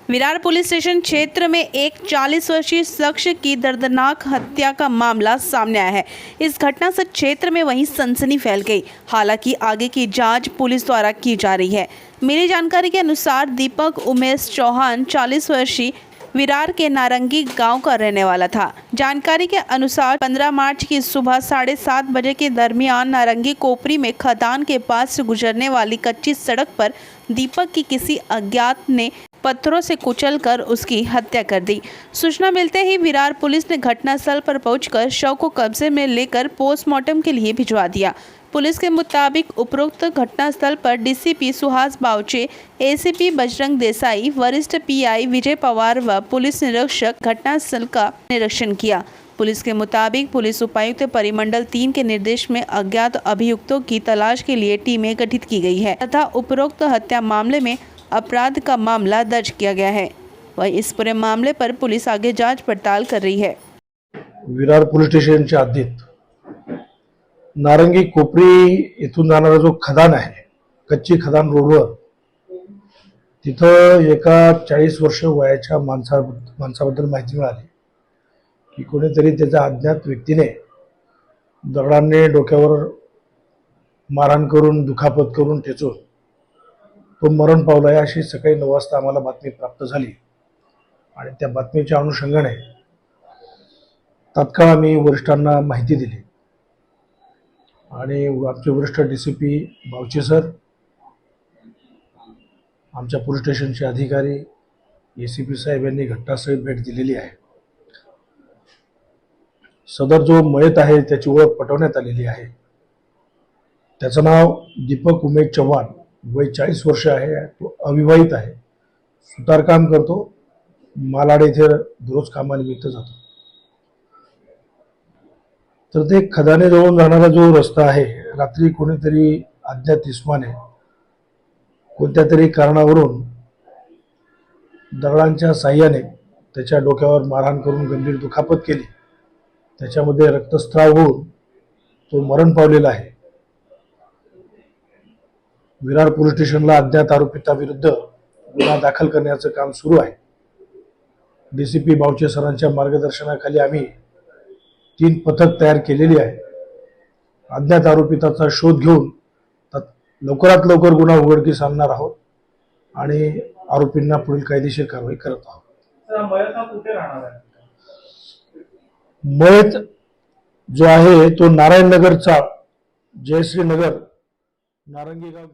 Virar police station क्षेत्र में एक 40 वर्षीय शख्स की दर्दनाक हत्या का मामला सामने आया है। इस घटना से क्षेत्र में वहीं सनसनी फैल गई। हालांकि आगे की जांच पुलिस द्वारा की जा रही है। मिली जानकारी के अनुसार दीपक उमेश चौहान 40 वर्षीय विरार के नारंगी गांव का रहने वाला था। जानकारी के अनुसार 15 मार्च की सुबह 7:30 बजे के दरमियान नारंगी कोपरी में खदान के पास से गुजरने वाली कच्ची सड़क पर दीपक की किसी अज्ञात ने पत्थरों से कुचलकर उसकी हत्या कर दी। सूचना मिलते ही विरार पुलिस ने घटनास्थल पर पहुंचकर शव को कब्जे में लेकर पोस्टमार्टम के लिए भिजवा दिया। पुलिस के मुताबिक उपरोक्त घटनास्थल पर डीसीपी सुहास बावचे, एसीपी बजरंग देसाई, वरिष्ठ पीआई विजय पवार व पुलिस निरीक्षक घटनास्थल का निरीक्षण किया। पुलिस के मुताबिक पुलिस उपायुक्त परिमंडल 3 के निर्देश में अज्ञात अभियुक्तों की तलाश के लिए टीमें गठित की गई है तथा उपरोक्त हत्या मामले में अपराध का मामला दर्ज किया गया है। वहीं इस पूरे मामले पर पुलिस आगे जांच पड़ताल कर रही है। विरार पोलीस स्टेशनच्या हद्दीत नारंगी कोपरी इथून जाणारा जो खदान आहे, कच्ची खदान रोडवर, तिथं एका 40 वर्ष वयाच्या माणसाबद्दल माहिती मिळाली की कोणीतरी त्याच्या अज्ञात व्यक्तीने दगडांनी डोक्यावर मारहाण करून दुखापत करून ठेचून तो मरण पावला आहे, अशी सकाळी 9 वाजता आम्हाला बातमी प्राप्त झाली आणि त्या बातमीच्या अनुषंगाने तात्काळ आम्ही वरिष्ठांना माहिती दिली आणि आमचे वरिष्ठ डीसीपी बावचे सर, आमच्या पोलीस स्टेशनचे अधिकारी, एसीपी साहेब यांनी घटनास्थळी भेट दिलेली आहे। सदर जो मयत आहे त्याची ओळख पटवण्यात आलेली आहे। त्याचं नाव दीपक उमेश चव्हाण, वय 40 वर्ष आहे। तो अविवाहित आहे, सुतारकाम करतो, मालाड येथे दररोज कामानिमित्त जातो। तर ते खदाने जवळून जाणारा जो रस्ता आहे, रात्री कोणीतरी अज्ञात इसमाने कोणत्या तरी कारणावरून दगडांच्या साह्याने त्याच्या डोक्यावर मारहाण करून गंभीर दुखापत केली। त्याच्यामध्ये रक्तस्राव होऊन तो मरण पावलेला आहे। विरार पोलीस स्टेशनला अज्ञात आरोपिताविरुद्ध गुन्हा दाखल करण्याचं काम सुरू आहे। डीसीपी बावचे सरांच्या मार्गदर्शनाखाली आम्ही 3 पथक तयार केलेली आहे। अज्ञात आरोपिताचा शोध घेऊन लवकरात लवकर गुन्हा उघडकीस आणणार आहोत आणि आरोपींना पुढील कायदेशीर कारवाई करत आहोत। मयत जो आहे तो नारायण नगरचा जयश्री नगर नारंगी गाव